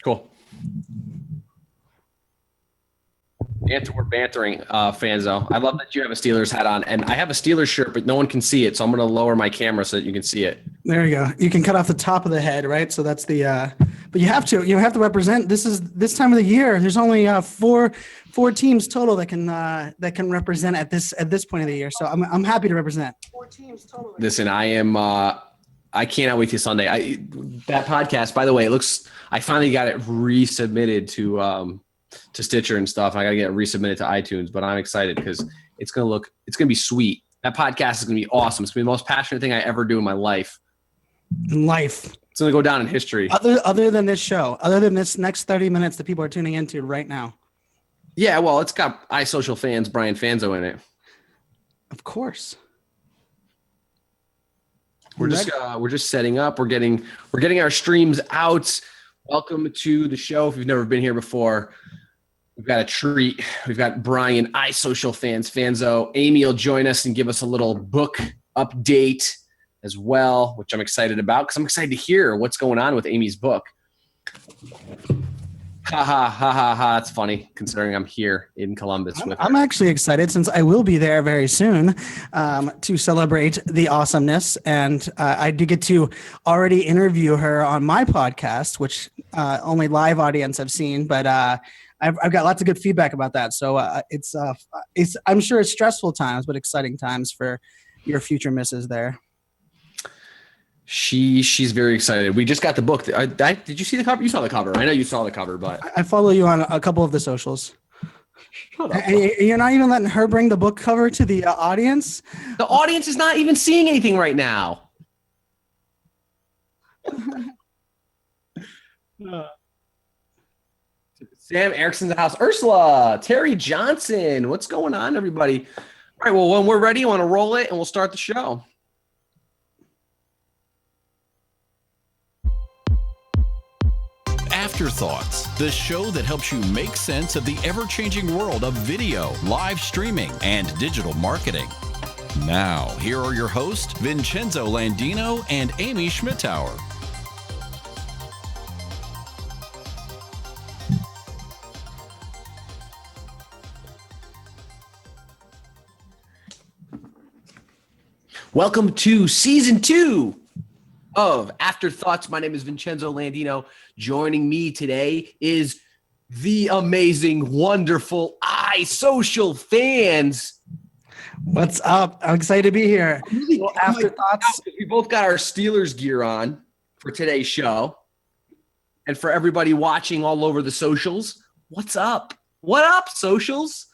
Cool. We're bantering, Fanzo. I love that you have a Steelers hat on, and I have a Steelers shirt, but no one can see it, so I'm going to lower my camera so that you can see it. There you go. You can cut off the top of the head, right? So that's the. But you have to represent. This time of the year. There's only four teams total that can represent at this point of the year. So I'm happy to represent. 4 teams total. Listen, I am. I cannot wait till Sunday. That podcast, by the way, I finally got it resubmitted to Stitcher and stuff. I got to get it resubmitted to iTunes, but I'm excited because it's going to be sweet. That podcast is going to be awesome. It's going to be the most passionate thing I ever do in my life. It's going to go down in history. Other than this show, other than this next 30 minutes that people are tuning into right now. Yeah, well, it's got iSocial Fans, Brian Fanzo in it. Of course. We're just setting up. We're getting our streams out. Welcome to the show. If you've never been here before, we've got a treat. We've got Brian, iSocial Fans, Fanzo. Amy will join us and give us a little book update as well, which I'm excited about because I'm excited to hear what's going on with Amy's book. Ha ha ha ha ha. That's funny considering I'm here in Columbus with her. I'm actually excited since I will be there very soon to celebrate the awesomeness. And I do get to already interview her on my podcast, which only live audience have seen. But I've got lots of good feedback about that. So it's I'm sure it's stressful times, but exciting times for your future misses there. She's very excited. We just got the book. Did you see the cover? You saw the cover. I know you saw the cover, but I follow you on a couple of the socials. Shut up. And you're not even letting her bring the book cover to the audience? The audience is not even seeing anything right now. Sam Erickson's in the house. Ursula, Terry Johnson. What's going on, everybody? All right, well, when we're ready, I want to roll it, and we'll start the show. Afterthoughts, the show that helps you make sense of the ever-changing world of video, live streaming, and digital marketing. Now, here are your hosts, Vincenzo Landino and Amy Schmittauer. Welcome to Season 2 of Afterthoughts. My name is Vincenzo Landino. Joining me today is the amazing, wonderful iSocial Fans. What's up? I'm excited to be here. Well, Afterthoughts. We both got our Steelers gear on for today's show. And for everybody watching all over the socials, what's up? What up, socials?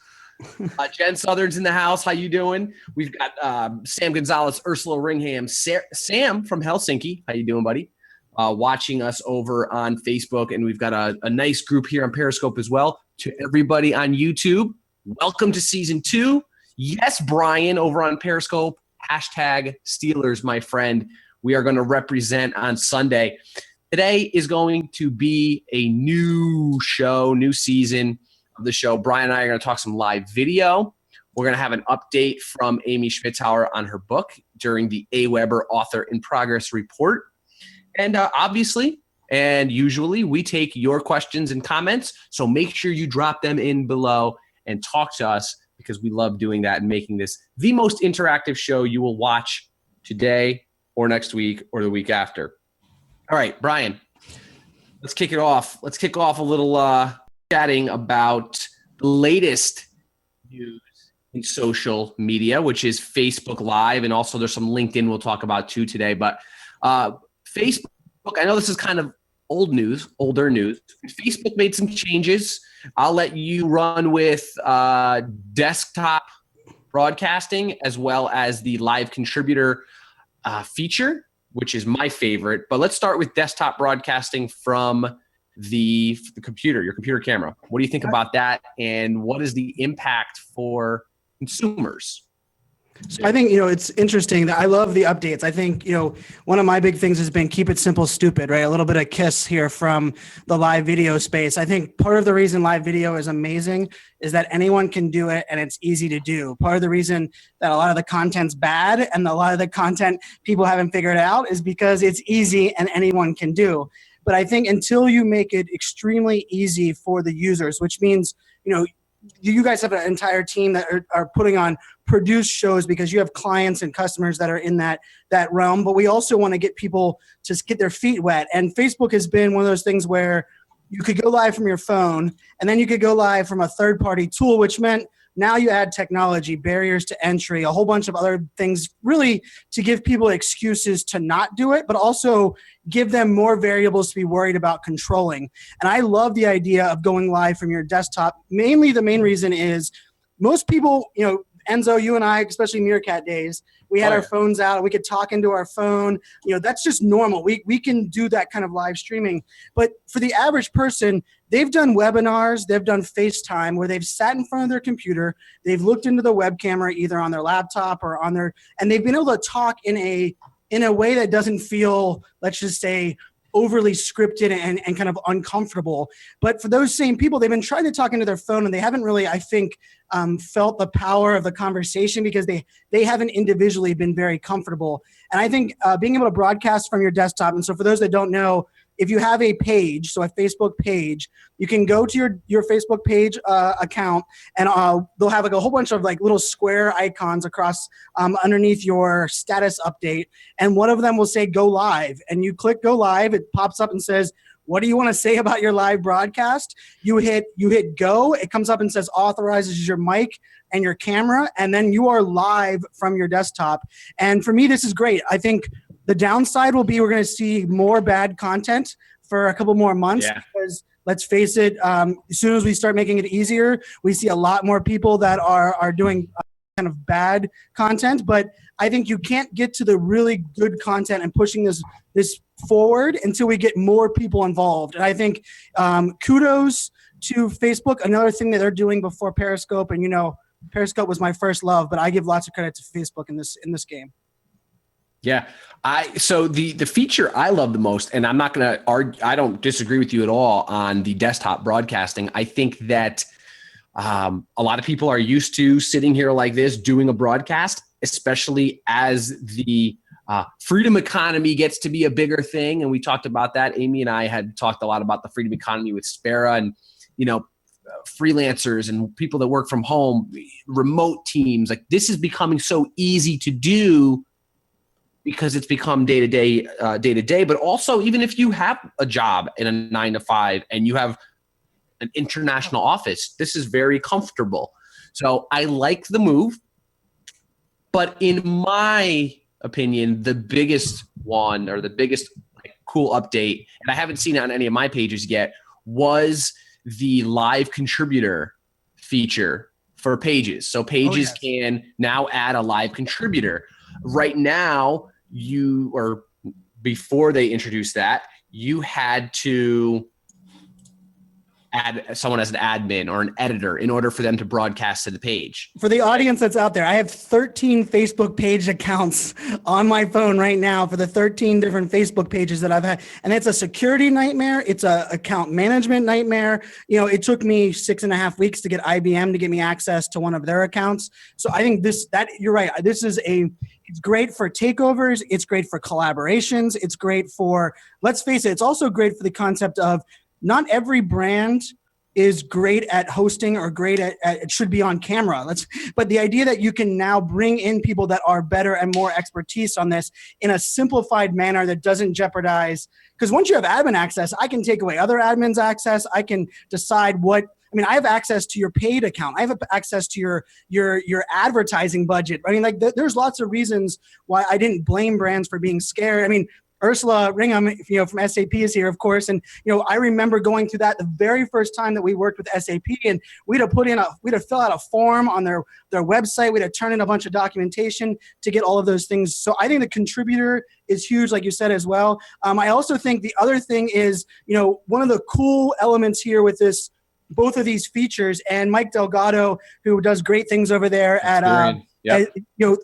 Jen Southern's in the house. How you doing? We've got Sam Gonzalez, Ursula Ringham, Sam from Helsinki. How you doing, buddy? Watching us over on Facebook, and we've got a nice group here on Periscope as well. To everybody on YouTube, welcome to Season 2. Yes, Brian over on Periscope, hashtag Steelers, my friend. We are going to represent on Sunday. Today is going to be a new show, new season of the show. Brian and I are going to talk some live video. We're going to have an update from Amy Schmittauer on her book during the AWeber Author in Progress report. And obviously, and usually, we take your questions and comments. So make sure you drop them in below and talk to us because we love doing that and making this the most interactive show you will watch today or next week or the week after. All right, Brian, let's kick it off. Let's kick off a little chatting about the latest news in social media, which is Facebook Live. And also there's some LinkedIn we'll talk about too today. But Facebook, I know this is kind of older news. Facebook made some changes. I'll let you run with desktop broadcasting as well as the live contributor feature, which is my favorite. But let's start with desktop broadcasting from the computer, your computer camera. What do you think about that? And what is the impact for consumers? So I think, it's interesting that I love the updates. I think, one of my big things has been keep it simple, stupid, right? A little bit of kiss here from the live video space. I think part of the reason live video is amazing is that anyone can do it and it's easy to do. Part of the reason that a lot of the content's bad and a lot of the content people haven't figured out is because it's easy and anyone can do. But I think until you make it extremely easy for the users, which means, you guys have an entire team that are putting on produced shows because you have clients and customers that are in that realm. But we also want to get people to get their feet wet. And Facebook has been one of those things where you could go live from your phone, and then you could go live from a third-party tool, which meant now you add technology, barriers to entry, a whole bunch of other things, really to give people excuses to not do it, but also give them more variables to be worried about controlling. And I love the idea of going live from your desktop. Mainly, the main reason is most people, Enzo, you and I, especially Meerkat days, we had our phones out and we could talk into our phone. That's just normal. We can do that kind of live streaming. But for the average person, they've done webinars, they've done FaceTime where they've sat in front of their computer, they've looked into the web camera either on their laptop or on and they've been able to talk in a way that doesn't feel, let's just say, overly scripted and kind of uncomfortable. But for those same people, they've been trying to talk into their phone and they haven't really, I think, felt the power of the conversation because they haven't individually been very comfortable. And I think being able to broadcast from your desktop, and so for those that don't know, if you have a page, so a Facebook page, you can go to your Facebook page account, and they'll have like a whole bunch of like little square icons across underneath your status update, and one of them will say go live, and you click go live, it pops up and says, what do you want to say about your live broadcast? You hit go, it comes up and says authorizes your mic and your camera, and then you are live from your desktop. And for me, this is great. I think the downside will be we're going to see more bad content for a couple more months because let's face it, as soon as we start making it easier, we see a lot more people that are doing kind of bad content. But I think you can't get to the really good content and pushing this forward until we get more people involved. And I think kudos to Facebook. Another thing that they're doing before Periscope, and Periscope was my first love, but I give lots of credit to Facebook in this game. Yeah. So the feature I love the most, and I'm not going to argue, I don't disagree with you at all on the desktop broadcasting. I think that a lot of people are used to sitting here like this, doing a broadcast, especially as the freedom economy gets to be a bigger thing. And we talked about that. Amy and I had talked a lot about the freedom economy with Spera and, freelancers and people that work from home, remote teams. Like, this is becoming so easy to do because it's become day to day. But also, even if you have a job in a 9-to-5 and you have an international office, this is very comfortable. So I like the move. But in my opinion, the biggest one, or the biggest cool update, and I haven't seen it on any of my pages yet, was the live contributor feature for pages. So pages can now add a live contributor. Right now, before they introduced that, you had to add someone as an admin or an editor in order for them to broadcast to the page. For the audience that's out there, I have 13 Facebook page accounts on my phone right now for the 13 different Facebook pages that I've had. And it's a security nightmare. It's a account management nightmare. It took me 6.5 weeks to get IBM to get me access to one of their accounts. So I think you're right. It's great for takeovers. It's great for collaborations. It's great for, let's face it, it's also great for the concept of not every brand is great at hosting or great at it should be on camera. But the idea that you can now bring in people that are better and more expertise on this in a simplified manner that doesn't jeopardize, because once you have admin access, I can take away other admins' access. I can decide I have access to your paid account. I have access to your advertising budget. There's lots of reasons why I didn't blame brands for being scared. Ursula Ringham, from SAP is here, of course. And, I remember going through that the very first time that we worked with SAP, and we'd have fill out a form on their website. We'd have turn in a bunch of documentation to get all of those things. So I think the contributor is huge, like you said, as well. I also think the other thing is, one of the cool elements here with both of these features, and Mike Delgado, who does great things over there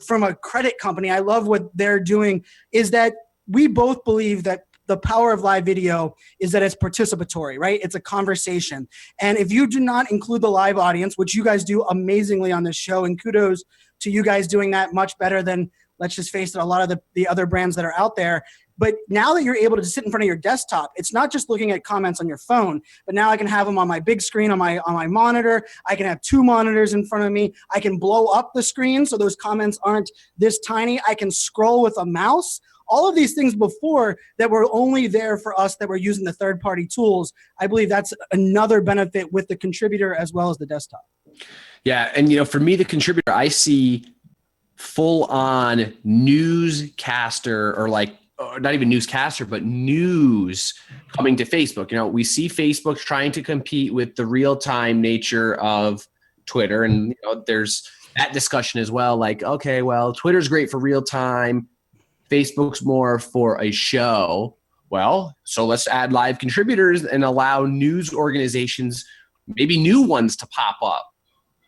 from a credit company, I love what they're doing, is that we both believe that the power of live video is that it's participatory, right? It's a conversation. And if you do not include the live audience, which you guys do amazingly on this show, and kudos to you guys doing that much better than let's just face it, a lot of the other brands that are out there. But now that you're able to sit in front of your desktop, it's not just looking at comments on your phone, but now I can have them on my big screen on my monitor. I can have 2 monitors in front of me. I can blow up the screen so those comments aren't this tiny. I can scroll with a mouse. All of these things before that were only there for us that were using the third-party tools. I believe that's another benefit with the contributor as well as the desktop. Yeah, and for me, the contributor, I see full-on newscaster or not even newscaster, but news coming to Facebook. We see Facebook trying to compete with the real-time nature of Twitter. And there's that discussion as well. Like, okay, well, Twitter's great for real-time. Facebook's more for a show. Well, so let's add live contributors and allow news organizations, maybe new ones, to pop up.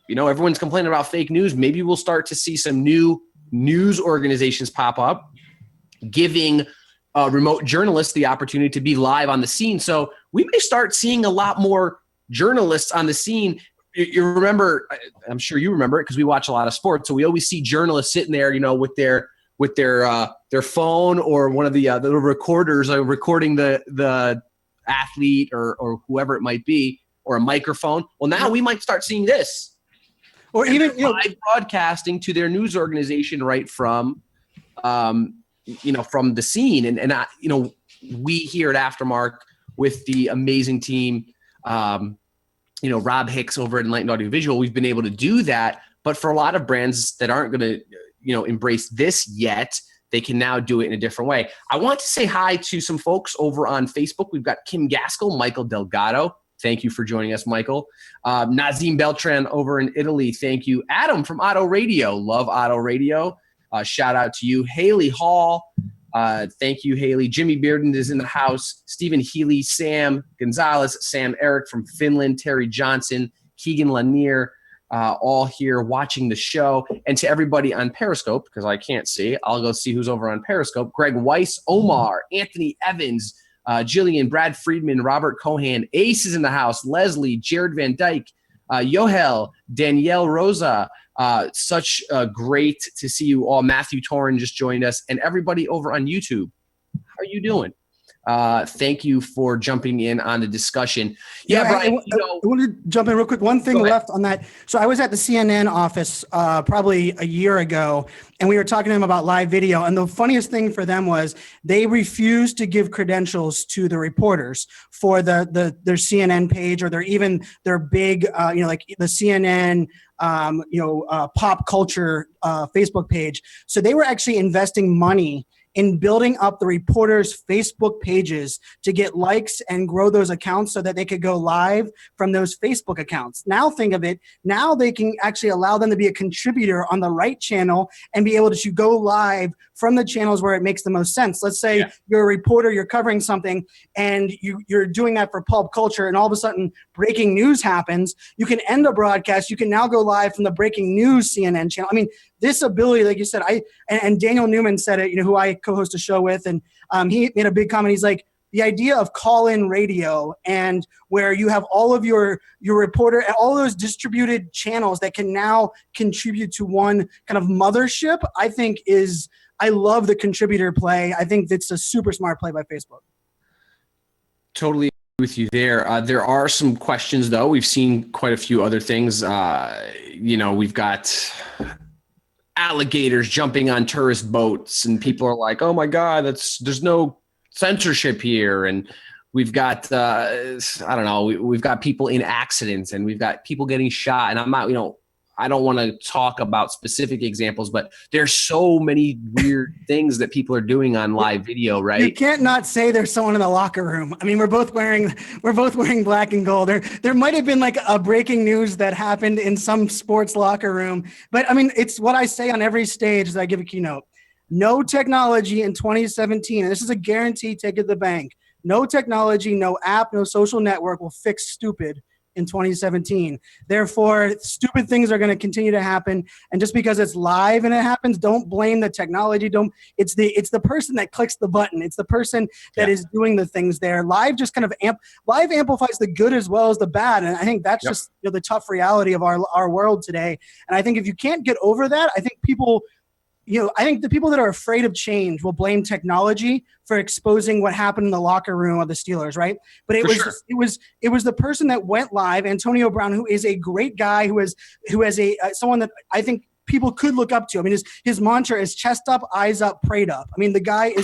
Everyone's complaining about fake news. Maybe we'll start to see some new news organizations pop up, giving remote journalists the opportunity to be live on the scene. So we may start seeing a lot more journalists on the scene. You remember, I'm sure you remember it because we watch a lot of sports. So we always see journalists sitting there, with their phone or one of the recorders recording the athlete or whoever it might be, or a microphone. Well, now we might start seeing this. Or even live broadcasting to their news organization right from from the scene. And we here at Aftermarq with the amazing team, Rob Hicks over at Enlightened Audiovisual, we've been able to do that. But for a lot of brands that aren't going to, embrace this yet, they can now do it in a different way. I want to say hi to some folks over on Facebook. We've got Kim Gaskell, Michael Delgado. Thank you for joining us, Michael. Nazim Beltran over in Italy. Thank you. Adam from Auto Radio. Love Auto Radio. Shout out to you. Haley Hall. Thank you, Haley. Jimmy Bearden is in the house. Stephen Healy, Sam Gonzalez, Sam Eric from Finland, Terry Johnson, Keegan Lanier, all here watching the show. And to everybody on Periscope, because I can't see, I'll go see who's over on Periscope. Greg Weiss, Omar, Anthony Evans, Jillian, Brad Friedman, Robert Cohan, Ace is in the house, Leslie, Jared Van Dyke, Yohel, Danielle Rosa. Such great to see you all. Matthew Torrin just joined us, and everybody over on YouTube. How are you doing? Thank you for jumping in on the discussion. Yeah, Brian. I want to jump in real quick. One thing left on that. So I was at the CNN office probably a year ago, and we were talking to them about live video. And the funniest thing for them was they refused to give credentials to the reporters for their CNN page or their big, like the CNN. Pop culture Facebook page. So they were actually investing money in building up the reporters' Facebook pages to get likes and grow those accounts so that they could go live from those Facebook accounts. Now think of it. Now they can actually allow them to be a contributor on the right channel and be able to go live from the channels where it makes the most sense. Let's say you're a reporter, you're covering something, and you're doing that for pulp culture, and all of a sudden breaking news happens. You can end a broadcast. You can now go live from the breaking news CNN channel. I mean, this ability, like you said, and Daniel Newman said it, who I co-host a show with, and he made a big comment. He's like, the idea of call-in radio and where you have all of your reporter and all those distributed channels that can now contribute to one kind of mothership, I love the contributor play. I think that's a super smart play by Facebook. Totally agree with you there. There are some questions, though. We've seen quite a few other things. We've got alligators jumping on tourist boats, and people are like, "Oh my God, there's no censorship here." And we've got we've got people in accidents, and we've got people getting shot. And I'm not, I don't want to talk about specific examples, but there's so many weird things that people are doing on live video, right? You can't not say there's someone in the locker room. I mean, we're both wearing black and gold. There might have been like a breaking news that happened in some sports locker room, but I mean, it's what I say on every stage as I give a keynote. No technology in 2017, and this is a guarantee, take it to the bank. No technology, no app, no social network will fix stupid in 2017. Therefore, stupid things are going to continue to happen. And just because it's live and it happens, don't blame the technology. It's the person that clicks the button. It's the person that is doing the things there. Live just kind of live amplifies the good as well as the bad. And I think that's just the tough reality of our world today. And I think if you can't get over that, I think people I think the people that are afraid of change will blame technology for exposing what happened in the locker room of the Steelers, right? But it was the person that went live, Antonio Brown, who is a great guy, who has someone that I think people could look up to. I mean, his mantra is chest up, eyes up, prayed up. I mean, the guy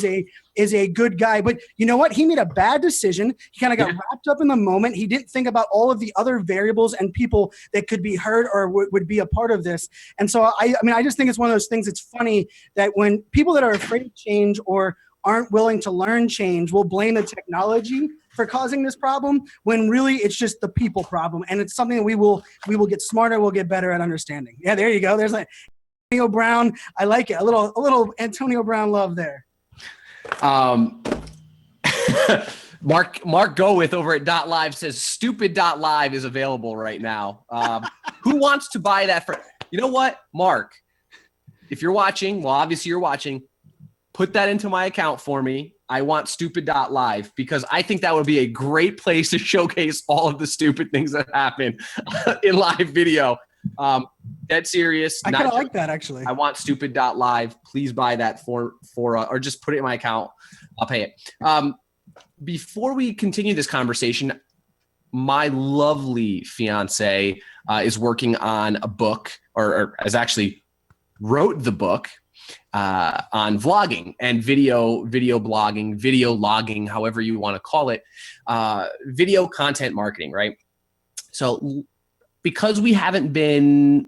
is a good guy, but you know what? He made a bad decision. He kind of got wrapped up in the moment. He didn't think about all of the other variables and people that could be hurt or would be a part of this. And so I just think it's one of those things. It's funny that when people that are afraid of change or aren't willing to learn change will blame the technology for causing this problem, when really it's just the people problem. And it's something that we will get smarter, we'll get better at understanding. Yeah, there you go. There's like Antonio Brown. I like it. A little Antonio Brown love there. Mark Goeth over at .live says stupid.live is available right now. Who wants to buy that for, you know what, Mark, if you're watching, well, obviously you're watching, put that into my account for me. I want stupid.live because I think that would be a great place to showcase all of the stupid things that happen in live video. Dead serious. I kind of like that, actually. I want stupid.live. Please buy that for or just put it in my account. I'll pay it. Before we continue this conversation, my lovely fiance is working on a book, or has actually wrote the book on vlogging and video blogging, video logging, however you want to call it, video content marketing, right? So because we kind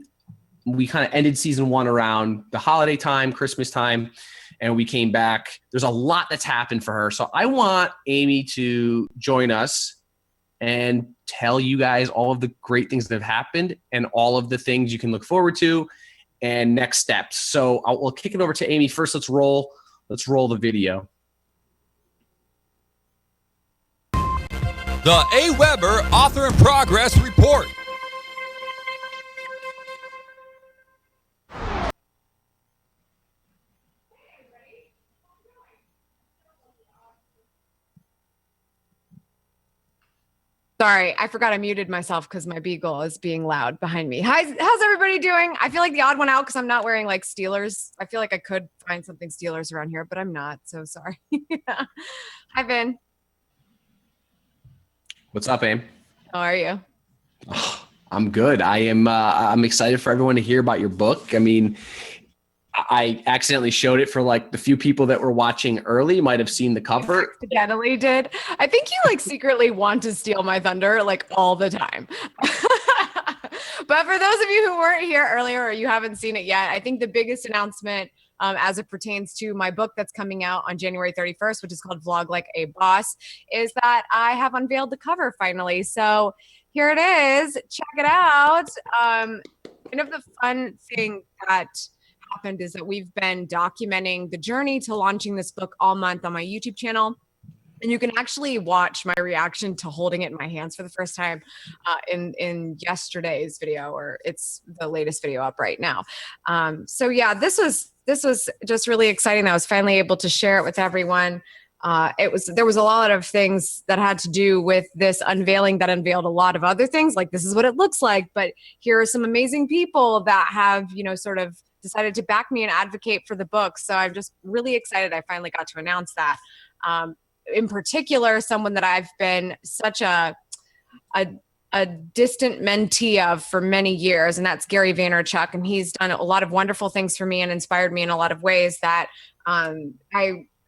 of ended season 1 around the holiday time, Christmas time, and we came back, there's a lot that's happened for her. So I want Amy to join us and tell you guys all of the great things that have happened and all of the things you can look forward to and next steps. So we'll kick it over to Amy first. Let's roll the video. The A. Weber Author in Progress Report. Sorry, I forgot I muted myself because my beagle is being loud behind me. How's everybody doing? I feel like the odd one out because I'm not wearing like Steelers. I feel like I could find something Steelers around here, but I'm not. So sorry. Hi, Vin. What's up, Aim? How are you? Oh, I'm good. I'm excited for everyone to hear about your book. I mean, I accidentally showed it for like the few people that were watching early. You might have seen the cover. You accidentally did. I think you like secretly want to steal my thunder like all the time. But for those of you who weren't here earlier or you haven't seen it yet, I think the biggest announcement as it pertains to my book that's coming out on January 31st, which is called Vlog Like a Boss, is that I have unveiled the cover finally. So here it is. Check it out. Kind of the fun thing that happened is that we've been documenting the journey to launching this book all month on my YouTube channel. And you can actually watch my reaction to holding it in my hands for the first time in yesterday's video, or it's the latest video up right now. So yeah, this was just really exciting. I was finally able to share it with everyone. There was a lot of things that had to do with this unveiling that unveiled a lot of other things. Like, this is what it looks like, but here are some amazing people that have, sort of decided to back me and advocate for the book. So I'm just really excited I finally got to announce that. In particular, someone that I've been such a distant mentee of for many years, and that's Gary Vaynerchuk. And he's done a lot of wonderful things for me and inspired me in a lot of ways that I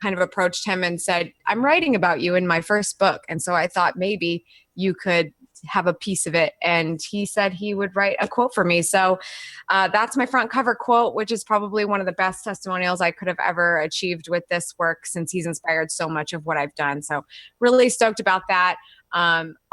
kind of approached him and said, I'm writing about you in my first book. And so I thought maybe you could have a piece of it. And he said he would write a quote for me. So that's my front cover quote, which is probably one of the best testimonials I could have ever achieved with this work, since he's inspired so much of what I've done. So really stoked about that.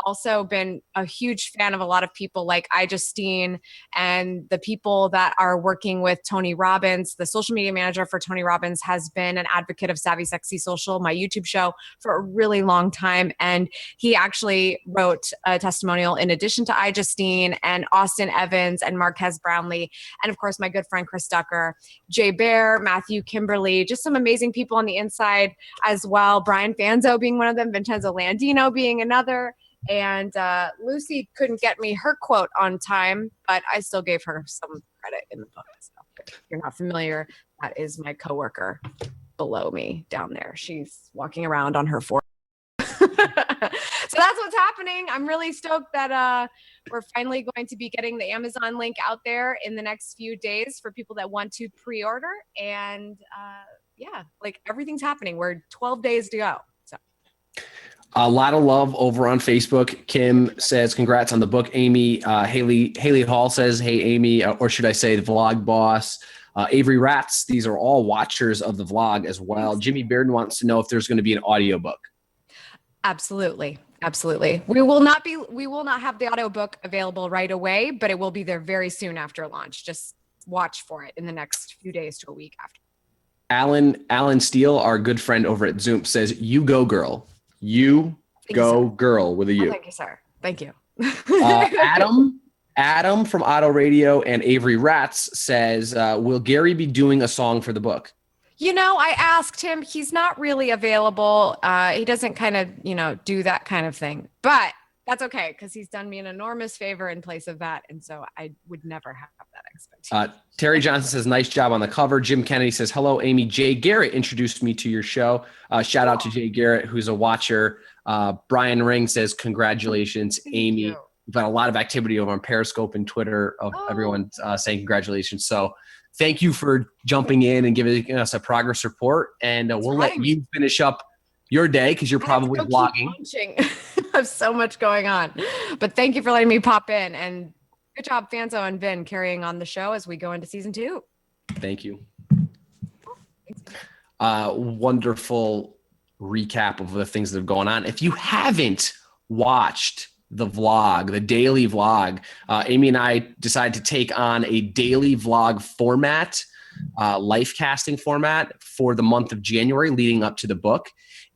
Also been a huge fan of a lot of people like iJustine and the people that are working with Tony Robbins. The social media manager for Tony Robbins has been an advocate of Savvy Sexy Social, my YouTube show, for a really long time. And he actually wrote a testimonial in addition to iJustine and Austin Evans and Marquez Brownlee. And of course, my good friend, Chris Ducker, Jay Bear, Matthew Kimberly, just some amazing people on the inside as well. Brian Fanzo being one of them, Vincenzo Landino being another. And Lucy couldn't get me her quote on time, but I still gave her some credit in the book. So if you're not familiar, That is my coworker below me down there. She's walking around on her four. So that's what's happening. I'm really stoked that we're finally going to be getting the Amazon link out there in the next few days for people that want to pre-order. And yeah, like everything's happening. We're 12 days to go. So a lot of love over on Facebook. Kim says, congrats on the book. Amy, Haley Hall says, hey, Amy, or should I say the vlog boss. Avery Ratz, these are all watchers of the vlog as well. Jimmy Bearden wants to know if there's going to be an audiobook. Absolutely. Absolutely. We will not have the audiobook available right away, but it will be there very soon after launch. Just watch for it in the next few days to a week after. Alan Steele, our good friend over at Zoom, says, you go girl. You go girl with a U. Oh, thank you, sir. Thank you. Adam from Auto Radio and Avery Ratz says, will Gary be doing a song for the book? You know, I asked him. He's not really available. He doesn't kind of, do that kind of thing. But that's okay because he's done me an enormous favor in place of that. And so I would never have that expectation. Terry Johnson says, nice job on the cover. Jim Kennedy says, hello, Amy. Jay Garrett introduced me to your show. Shout out to Jay Garrett, who's a watcher. Brian Ring says, congratulations, Amy. You. We've got a lot of activity over on Periscope and Twitter of everyone saying congratulations. So thank you for jumping in and giving us a progress report. And we'll let you finish up your day because you're probably vlogging. I have so much going on. But thank you for letting me pop in. And good job, Fanzo and Vin, carrying on the show as we go into season 2. Thank you. Wonderful recap of the things that have gone on. If you haven't watched the vlog, the daily vlog, Amy and I decided to take on a daily vlog format, life casting format for the month of January leading up to the book.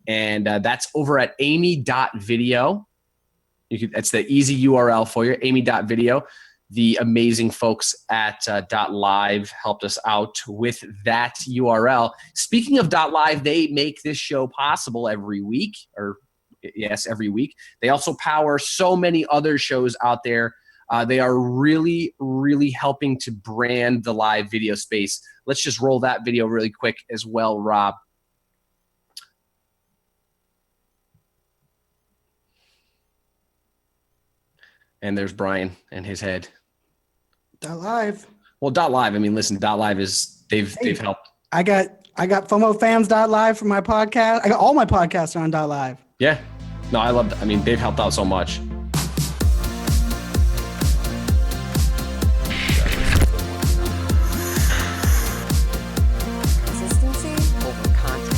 And that's over at amy.video. That's the easy URL for you, amy.video. The amazing folks at .live helped us out with that URL. Speaking of .live, they make this show possible every week, every week. They also power so many other shows out there. They are really, really helping to brand the live video space. Let's just roll that video really quick as well, Rob. And there's Brian and his head. .live. Well, .live. I mean, listen, .live is they've helped. I got FOMOfans.live for my podcast. I got all my podcasts on .live. Yeah. No, I love. I mean, they've helped out so much. Consistency over content.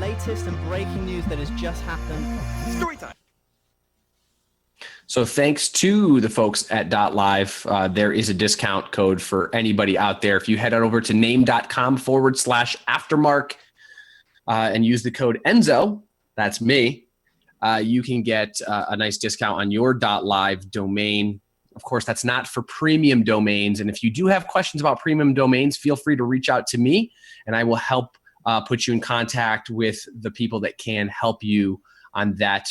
Latest and breaking news that has just happened. Story time. So thanks to the folks at .live, there is a discount code for anybody out there. If you head on over to name.com/Aftermarq and use the code Enzo, that's me, you can get a nice discount on your .live domain. Of course, that's not for premium domains. And if you do have questions about premium domains, feel free to reach out to me and I will help put you in contact with the people that can help you on that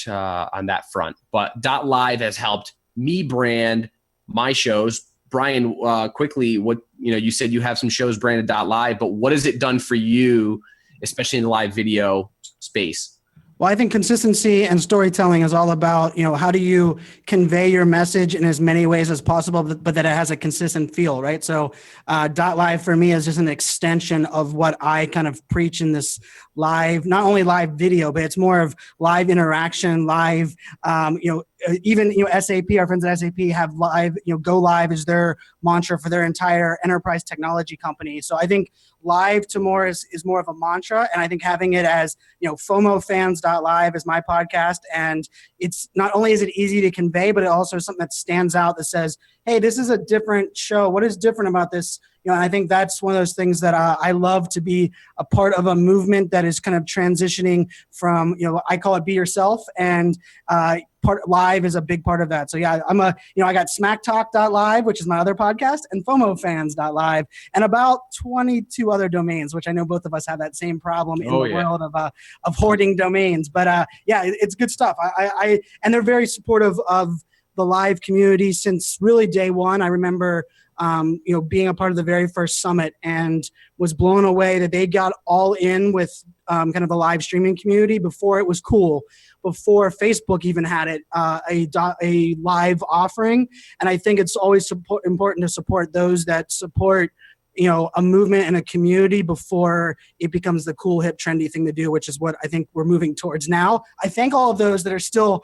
front. But .live has helped me brand my shows. Brian, quickly, you said you have some shows branded .live, but what has it done for you, especially in the live video space? Well, I think consistency and storytelling is all about, how do you convey your message in as many ways as possible, but that it has a consistent feel, right? So .live for me is just an extension of what I kind of preach in this live, not only live video, but it's more of live interaction, live, even SAP, our friends at SAP have live, go live is their mantra for their entire enterprise technology company. So I think live to more is more of a mantra, and I think having it as FOMOfans.live is my podcast, and it's not only is it easy to convey, but it also is something that stands out that says, hey, this is a different show. What is different about this? And I think that's one of those things that I love to be a part of a movement that is kind of transitioning from, I call it be yourself, and part live is a big part of that. So yeah, I got smacktalk.live, which is my other podcast, and FOMOfans.live, and about 22 other domains, which I know both of us have that same problem in the world of hoarding domains. But yeah, it's good stuff. And they're very supportive of the live community since really day one. I remember, being a part of the very first summit and was blown away that they got all in with kind of the live streaming community before it was cool, before Facebook even had it, a live offering. And I think it's always important to support those that support a movement and a community before it becomes the cool, hip, trendy thing to do, which is what I think we're moving towards now. I thank all of those that are still,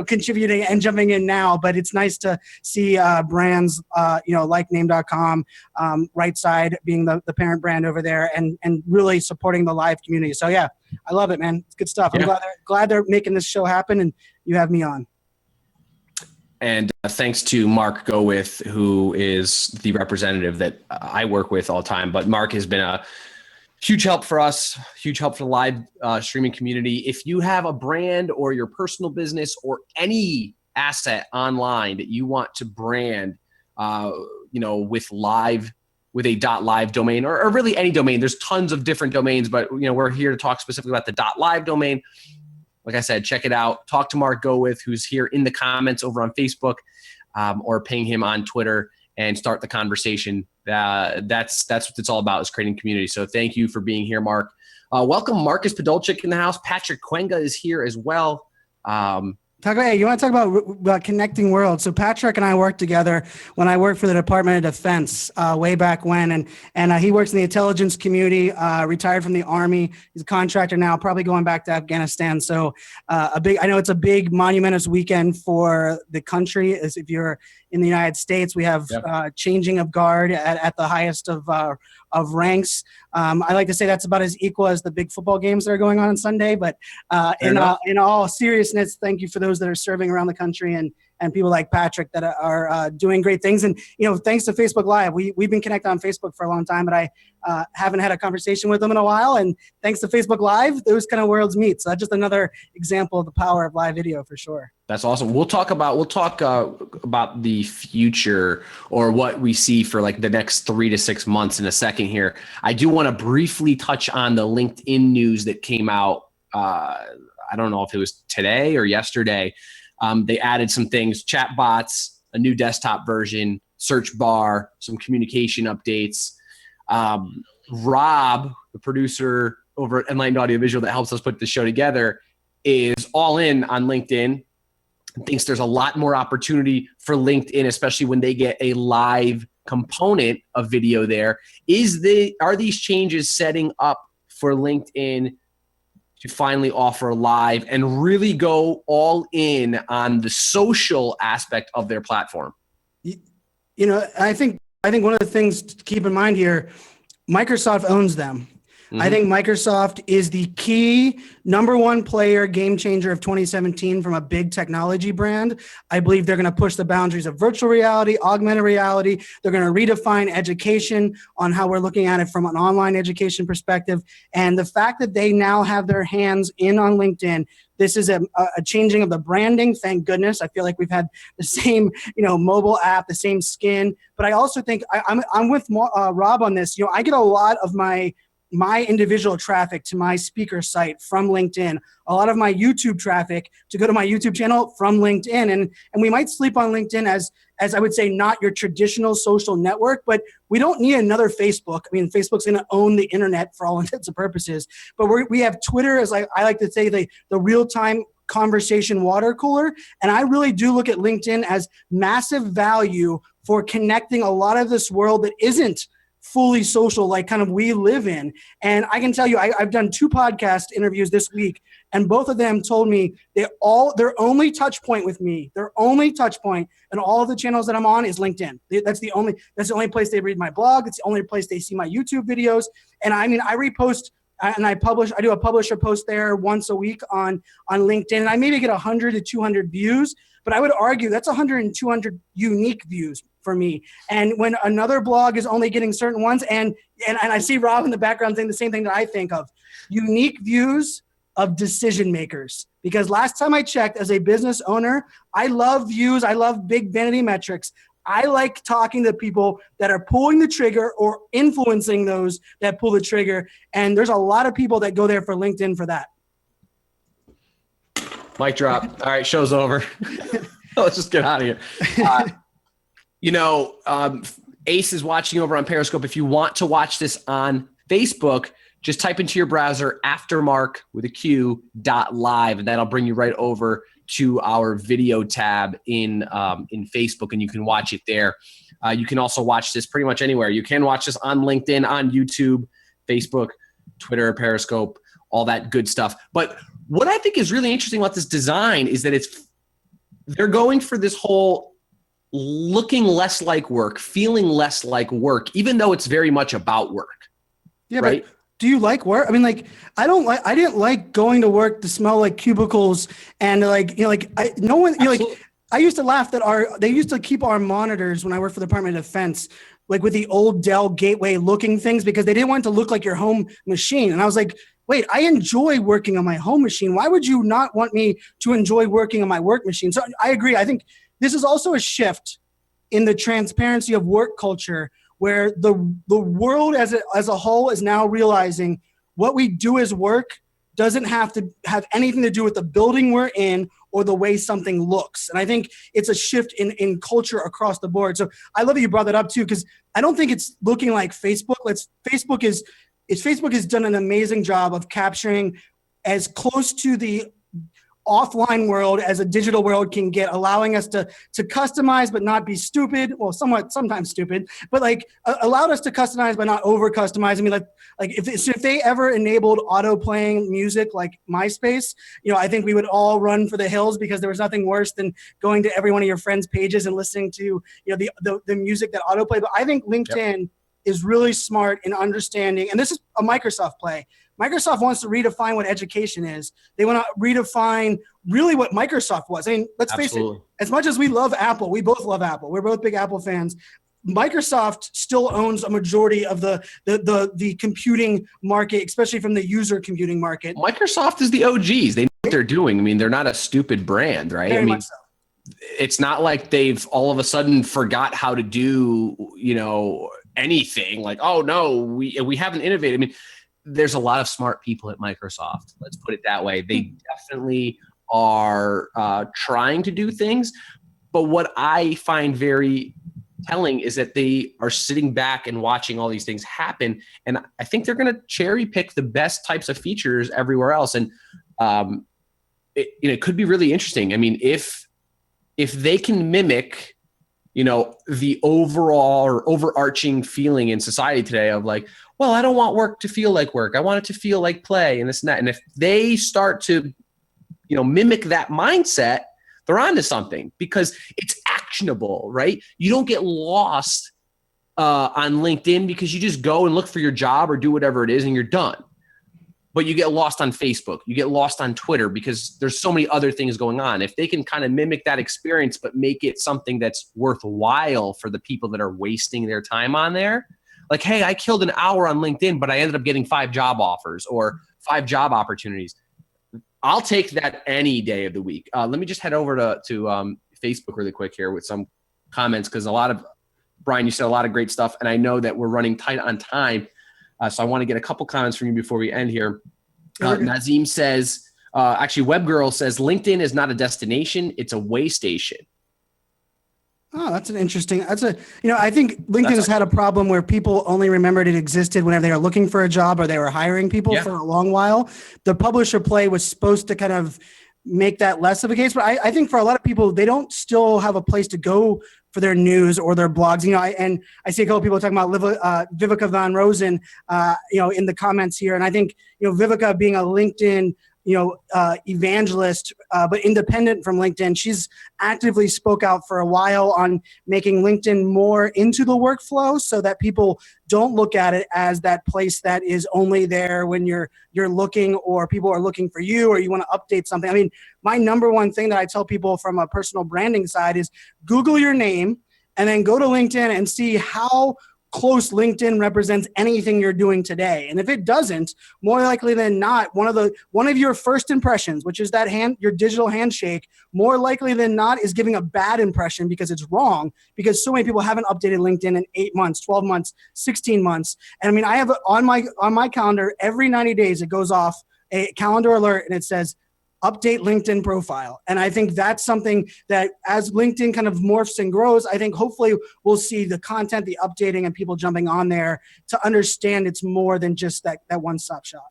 contributing and jumping in now, but it's nice to see brands, like name.com, Right Side being the parent brand over there and really supporting the live community. So yeah, I love it, man. It's good stuff. Yeah. I'm glad they're making this show happen and you have me on. And thanks to Mark Gowith, who is the representative that I work with all the time. But Mark has been a huge help for us, huge help for the live streaming community. If you have a brand or your personal business or any asset online that you want to brand, with a .live domain or really any domain, there's tons of different domains, but we're here to talk specifically about the .live domain. Like I said, check it out. Talk to Mark Gowith, who's here in the comments over on Facebook, or ping him on Twitter and start the conversation. That's what it's all about, is creating community. So thank you for being here, Mark. Welcome, Marcus Podolchik in the house. Patrick Cuenga is here as well. You want to talk about connecting worlds? So Patrick and I worked together when I worked for the Department of Defense way back when, and he works in the intelligence community. Retired from the Army. He's a contractor now, probably going back to Afghanistan. So I know it's a big monumentous weekend for the country. As if you're in the United States, we have changing of guard at the highest of ranks. I like to say that's about as equal as the big football games that are going on Sunday. But in all seriousness, thank you for those that are serving around the country and people like Patrick that are doing great things. And, thanks to Facebook Live, we've been connected on Facebook for a long time, but I haven't had a conversation with them in a while. And thanks to Facebook Live, those kind of worlds meet. So that's just another example of the power of live video for sure. That's awesome. We'll talk about the future or what we see for like the next 3 to 6 months in a second here. I do want to briefly touch on the LinkedIn news that came out. I don't know if it was today or yesterday. They added some things, chat bots, a new desktop version, search bar, some communication updates. Rob, the producer over at Enlightened Audiovisual that helps us put the show together, is all in on LinkedIn and thinks there's a lot more opportunity for LinkedIn, especially when they get a live component of video there. Are these changes setting up for LinkedIn to finally offer live and really go all in on the social aspect of their platform? I think one of the things to keep in mind here, Microsoft owns them. Mm-hmm. I think Microsoft is the key number one player, game changer of 2017 from a big technology brand. I believe they're going to push the boundaries of virtual reality, augmented reality. They're going to redefine education on how we're looking at it from an online education perspective. And the fact that they now have their hands in on LinkedIn, this is a changing of the branding. Thank goodness. I feel like we've had the same, mobile app, the same skin. But I also think I'm with Rob on this. I get a lot of my individual traffic to my speaker site from LinkedIn, a lot of my YouTube traffic to go to my YouTube channel from LinkedIn. And we might sleep on LinkedIn as I would say, not your traditional social network, but we don't need another Facebook. I mean, Facebook's going to own the internet for all intents and purposes, but we have Twitter, as I like to say, the real-time conversation water cooler. And I really do look at LinkedIn as massive value for connecting a lot of this world that isn't fully social, like kind of we live in. And I can tell you, I've done 2 podcast interviews this week, and both of them told me their only touch point with me, their only touch point and all of the channels that I'm on is LinkedIn. That's the only place they read my blog. It's the only place they see my YouTube videos. And I mean, I repost and I do a publisher post there once a week on LinkedIn, and I maybe get 100 to 200 views, but I would argue that's 100 and 200 unique views for me. And when another blog is only getting certain ones, and I see Rob in the background saying the same thing that I think of, unique views of decision makers. Because last time I checked, as a business owner, I love views. I love big vanity metrics. I like talking to people that are pulling the trigger or influencing those that pull the trigger. And there's a lot of people that go there for LinkedIn for that. Mic drop. All right, show's over. Let's just get out of here. Ace is watching over on Periscope. If you want to watch this on Facebook, just type into your browser Aftermarq with a Q.live, and that'll bring you right over to our video tab in Facebook, and you can watch it there. You can also watch this pretty much anywhere. You can watch this on LinkedIn, on YouTube, Facebook, Twitter, Periscope, all that good stuff. But what I think is really interesting about this design is that they're going for this whole looking less like work, feeling less like work, even though it's very much about work. Yeah, right? But do you like work? I mean, like, I didn't like going to work to smell like cubicles and I used to laugh that they used to keep our monitors when I worked for the Department of Defense, like with the old Dell Gateway looking things, because they didn't want it to look like your home machine. And I was like, wait, I enjoy working on my home machine. Why would you not want me to enjoy working on my work machine? So I agree. I think this is also a shift in the transparency of work culture, where the world as a whole is now realizing what we do as work doesn't have to have anything to do with the building we're in or the way something looks. And I think it's a shift in culture across the board. So I love that you brought that up too, because I don't think it's looking like Facebook. Facebook has done an amazing job of capturing as close to the offline world as a digital world can get, allowing us to customize but not be stupid. Well, sometimes stupid, but like allowed us to customize but not over customize. I mean, like if they ever enabled auto playing music like MySpace, I think we would all run for the hills, because there was nothing worse than going to every one of your friends' pages and listening to the music that autoplay. But I think LinkedIn is really smart in understanding, and this is a Microsoft play. Microsoft wants to redefine what education is. They want to redefine really what Microsoft was. I mean, let's face it, as much as we love Apple, we both love Apple. We're both big Apple fans. Microsoft still owns a majority of the computing market, especially from the user computing market. Microsoft is the OGs. They know what they're doing. I mean, they're not a stupid brand, right? Very much so. It's not like they've all of a sudden forgot how to do, anything. Like, oh no, we haven't innovated. I mean, there's a lot of smart people at Microsoft. Let's put it that way. They definitely are trying to do things. But what I find very telling is that they are sitting back and watching all these things happen. And I think they're going to cherry pick the best types of features everywhere else. And it could be really interesting. I mean, if they can mimic the overall or overarching feeling in society today of like, well, I don't want work to feel like work. I want it to feel like play and this and that. And if they start to, mimic that mindset, they're onto something, because it's actionable, right? You don't get lost on LinkedIn because you just go and look for your job or do whatever it is and you're done. But you get lost on Facebook. You get lost on Twitter because there's so many other things going on. If they can kind of mimic that experience, but make it something that's worthwhile for the people that are wasting their time on there. Like, hey, I killed an hour on LinkedIn, but I ended up getting 5 job offers or 5 job opportunities. I'll take that any day of the week. Let me just head over to Facebook really quick here with some comments, because Brian, you said a lot of great stuff, and I know that we're running tight on time. So I want to get a couple comments from you before we end here. Nazim says, actually, WebGirl says, LinkedIn is not a destination, it's a way station. Oh, that's an interesting. I think LinkedIn has had a problem where people only remembered it existed whenever they were looking for a job or they were hiring people for a long while. The publisher play was supposed to kind of make that less of a case, but I think for a lot of people, they don't still have a place to go for their news or their blogs. And I see a couple of people talking about Vivica Van Rosen, in the comments here. And I think, Vivica being a LinkedIn evangelist, but independent from LinkedIn. She's actively spoke out for a while on making LinkedIn more into the workflow so that people don't look at it as that place that is only there when you're looking or people are looking for you or you want to update something. I mean, my number one thing that I tell people from a personal branding side is Google your name and then go to LinkedIn and see how close LinkedIn represents anything you're doing today. And if it doesn't, more likely than not, one of your first impressions, which is your digital handshake, more likely than not is giving a bad impression because it's wrong, because so many people haven't updated LinkedIn in 8 months, 12 months, 16 months. And I mean, I have on my calendar every 90 days, it goes off a calendar alert and it says, update LinkedIn profile. And I think that's something that as LinkedIn kind of morphs and grows, I think hopefully we'll see the content, the updating, and people jumping on there to understand it's more than just that one-stop shop.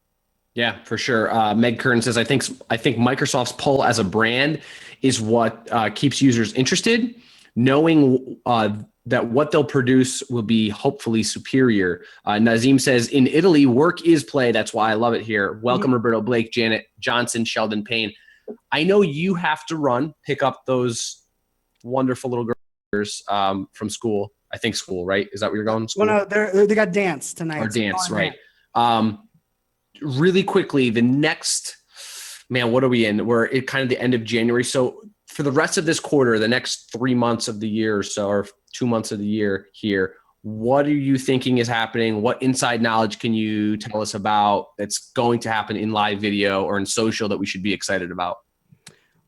Yeah, for sure. Meg Curtin says, I think Microsoft's pull as a brand is what keeps users interested, knowing that what they'll produce will be hopefully superior. Nazim says, in Italy, work is play. That's why I love it here. Welcome, Roberto, Blake, Janet, Johnson, Sheldon, Payne. I know you have to run, pick up those wonderful little girls from school. I think school, right? Is that where you're going? School? Well, no, they got dance tonight. Or dance, right. Really quickly, the next, man, what are we in? We're at kind of the end of January. So for the rest of this quarter, the next 3 months of the year or so, or 2 months of the year here, what are you thinking is happening? What inside knowledge can you tell us about that's going to happen in live video or in social that we should be excited about?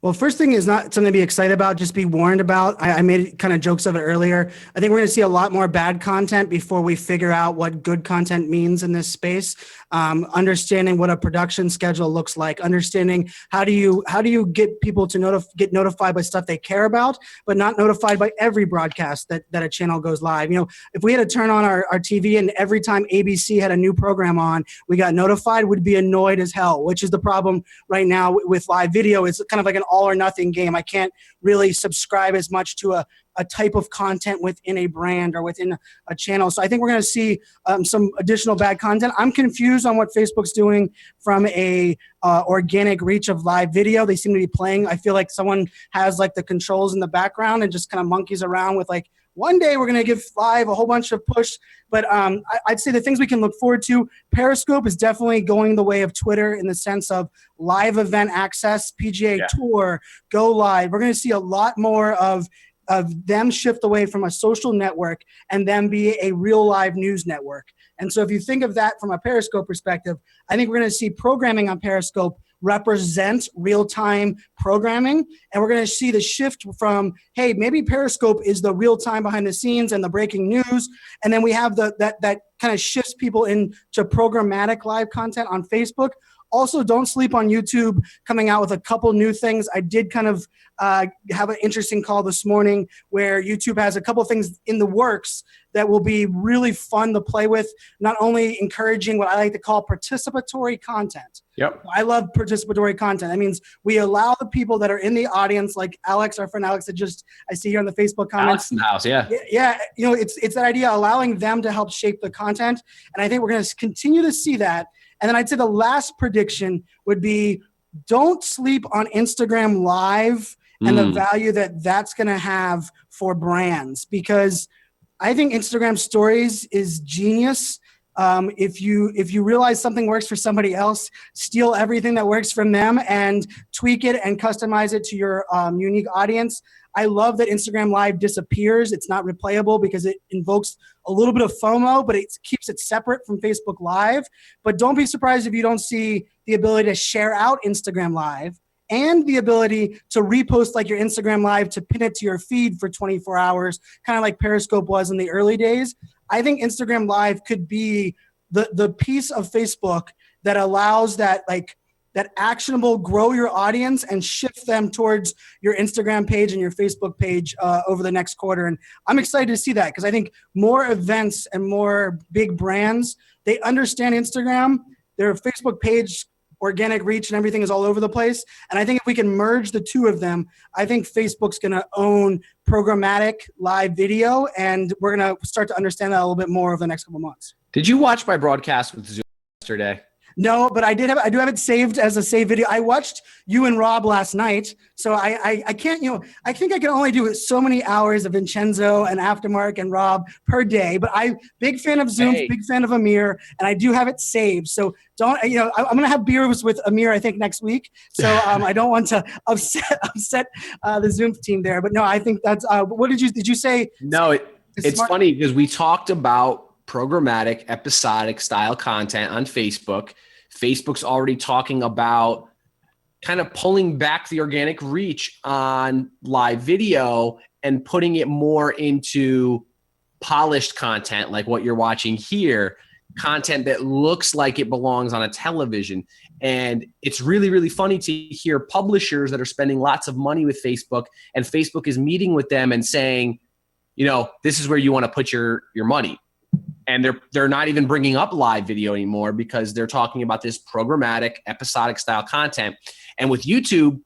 Well, first thing is not something to be excited about, just be warned about. I made kind of jokes of it earlier. I think we're going to see a lot more bad content before we figure out what good content means in this space. Understanding what a production schedule looks like, understanding how do you get people to get notified by stuff they care about, but not notified by every broadcast that a channel goes live. You know, if we had to turn on our TV and every time ABC had a new program on, we got notified, we'd be annoyed as hell, which is the problem right now with live video. It's kind of like an all or nothing game. I can't really subscribe as much to a type of content within a brand or within a channel. So I think we're going to see some additional bad content. I'm confused on what Facebook's doing from a organic reach of live video. They seem to be playing. I feel like someone has like the controls in the background and just kind of monkeys around with like, one day we're going to give live a whole bunch of push. But I'd say the things we can look forward to, Periscope is definitely going the way of Twitter in the sense of live event access, PGA Tour, Go Live. We're going to see a lot more of them shift away from a social network and then be a real live news network. And so if you think of that from a Periscope perspective, I think we're going to see programming on Periscope represent real-time programming. And we're going to see the shift from, hey, maybe Periscope is the real-time behind the scenes and the breaking news. And then we have that kind of shifts people into programmatic live content on Facebook. Also, don't sleep on YouTube coming out with a couple new things. I did kind of have an interesting call this morning where YouTube has a couple things in the works that will be really fun to play with, not only encouraging what I like to call participatory content. Yep. I love participatory content. That means we allow the people that are in the audience, like Alex, our friend Alex, that I see here on the Facebook comments. Alex in the house, yeah. Yeah, you know, it's that idea, allowing them to help shape the content. And I think we're going to continue to see that. And then I'd say the last prediction would be don't sleep on Instagram Live and the value that that's going to have for brands, because I think Instagram Stories is genius. If you realize something works for somebody else, steal everything that works from them and tweak it and customize it to your unique audience. I love that Instagram Live disappears. It's not replayable because it invokes a little bit of FOMO, but it keeps it separate from Facebook Live. But don't be surprised if you don't see the ability to share out Instagram Live and the ability to repost like your Instagram Live to pin it to your feed for 24 hours, kind of like Periscope was in the early days. I think Instagram Live could be the piece of Facebook that allows that actionable grow your audience and shift them towards your Instagram page and your Facebook page over the next quarter. And I'm excited to see that because I think more events and more big brands, they understand Instagram, their Facebook page, organic reach and everything is all over the place. And I think if we can merge the two of them, I think Facebook's going to own programmatic live video, and we're going to start to understand that a little bit more over the next couple months. Did you watch my broadcast with Zoom yesterday? No, but I do have it saved as a save video. I watched you and Rob last night, so I can't, I think I can only do so many hours of Vincenzo and Aftermarq and Rob per day, but I'm big fan of Zoom, big fan of Amir, and I do have it saved. So don't, I'm going to have beers with Amir, I think, next week. So I don't want to upset the Zoom team there, but no, I think that's, what did you say? No, it's funny because we talked about programmatic episodic style content on Facebook. Facebook's already talking about kind of pulling back the organic reach on live video and putting it more into polished content like what you're watching here. content that looks like it belongs on a television. And it's really, really funny to hear publishers that are spending lots of money with Facebook, and Facebook is meeting with them and saying, this is where you want to put your money. And they're not even bringing up live video anymore because they're talking about this programmatic, episodic style content. And with YouTube,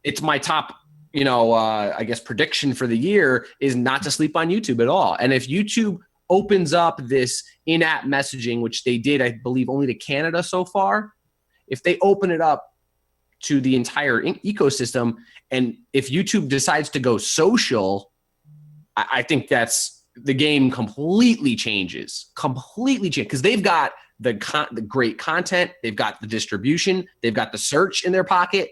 it's my top, I guess prediction for the year is not to sleep on YouTube at all. And if YouTube opens up this in-app messaging, which they did, I believe, only to Canada so far, if they open it up to the entire ecosystem, and if YouTube decides to go social, I think that's the game completely changes, because they've got the great content, they've got the distribution, they've got the search in their pocket.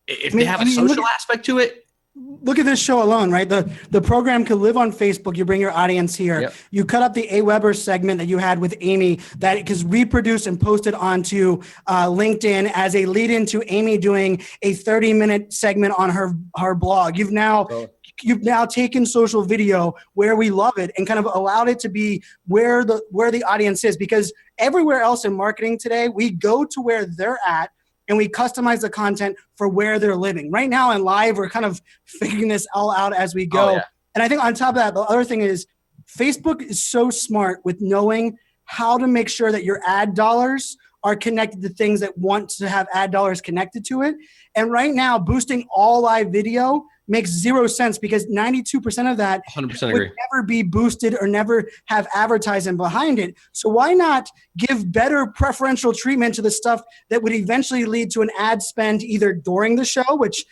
If they have a social aspect to it. Look at this show alone, right? The program could live on Facebook. You bring your audience here. Yep. You cut up the AWeber segment that you had with Amy that is reproduced and posted onto LinkedIn as a lead into Amy doing a 30-minute segment on her blog. You've now taken social video where we love it and kind of allowed it to be where the audience is, because everywhere else in marketing today, we go to where they're at and we customize the content for where they're living. Right now in live, we're kind of figuring this all out as we go. Oh, yeah. And I think on top of that, the other thing is Facebook is so smart with knowing how to make sure that your ad dollars are connected to things that want to have ad dollars connected to it. And right now, boosting all live video makes zero sense because 92% of that 100% would agree. Never be boosted or never have advertising behind it. So why not give better preferential treatment to the stuff that would eventually lead to an ad spend either during the show, which,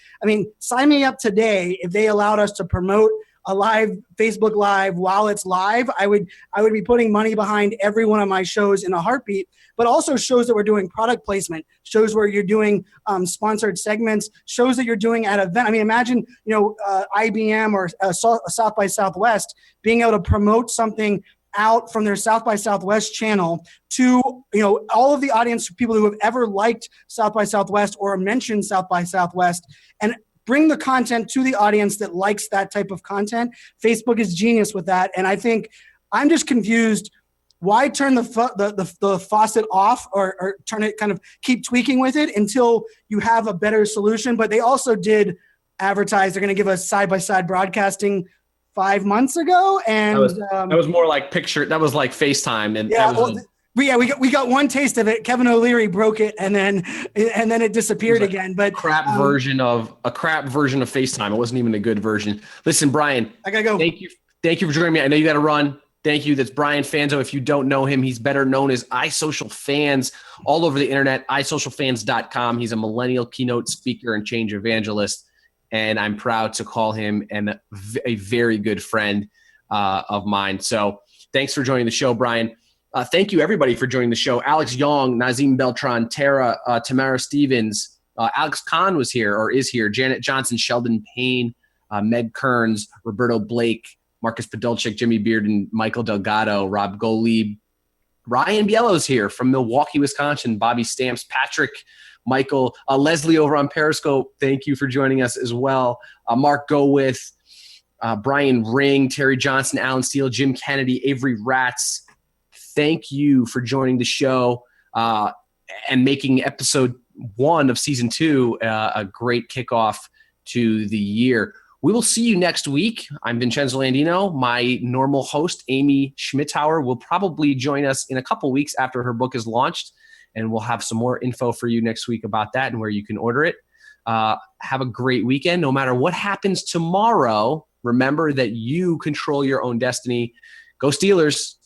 sign me up today if they allowed us to promote a live Facebook Live while it's live. I would be putting money behind every one of my shows in a heartbeat, but also shows that we're doing product placement, shows where you're doing sponsored segments, shows that you're doing at event. Imagine, IBM or South by Southwest being able to promote something out from their South by Southwest channel to, all of the audience, people who have ever liked South by Southwest or mentioned South by Southwest, and bring the content to the audience that likes that type of content. Facebook is genius with that. And I think I'm just confused. Why turn the faucet off or turn it, kind of keep tweaking with it until you have a better solution? But they also did advertise they're going to give us side-by-side broadcasting 5 months ago. And that was more like picture. That was like FaceTime. And we got one taste of it. Kevin O'Leary broke it, and then it disappeared again. But a crap version of FaceTime. It wasn't even a good version. Listen, Brian, I gotta go. Thank you for joining me. I know you got to run. Thank you. That's Brian Fanzo. If you don't know him, he's better known as iSocialFans all over the internet. iSocialFans.com. He's a millennial keynote speaker and change evangelist, and I'm proud to call him a very good friend of mine. So thanks for joining the show, Brian. Thank you, everybody, for joining the show. Alex Young, Nazim Beltran, Tara, Tamara Stevens, Alex Kahn was here or is here, Janet Johnson, Sheldon Payne, Meg Kearns, Roberto Blake, Marcus Podolchik, Jimmy Bearden, Michael Delgado, Rob Gottlieb, Ryan Biello's here from Milwaukee, Wisconsin, Bobby Stamps, Patrick, Michael, Leslie over on Periscope. Thank you for joining us as well. Mark Gowith, Brian Ring, Terry Johnson, Alan Steele, Jim Kennedy, Avery Ratz. Thank you for joining the show and making episode 1 of season 2 a great kickoff to the year. We will see you next week. I'm Vincenzo Landino. My normal host, Amy Schmittauer, will probably join us in a couple weeks after her book is launched, and we'll have some more info for you next week about that and where you can order it. Have a great weekend. No matter what happens tomorrow, remember that you control your own destiny. Go Steelers.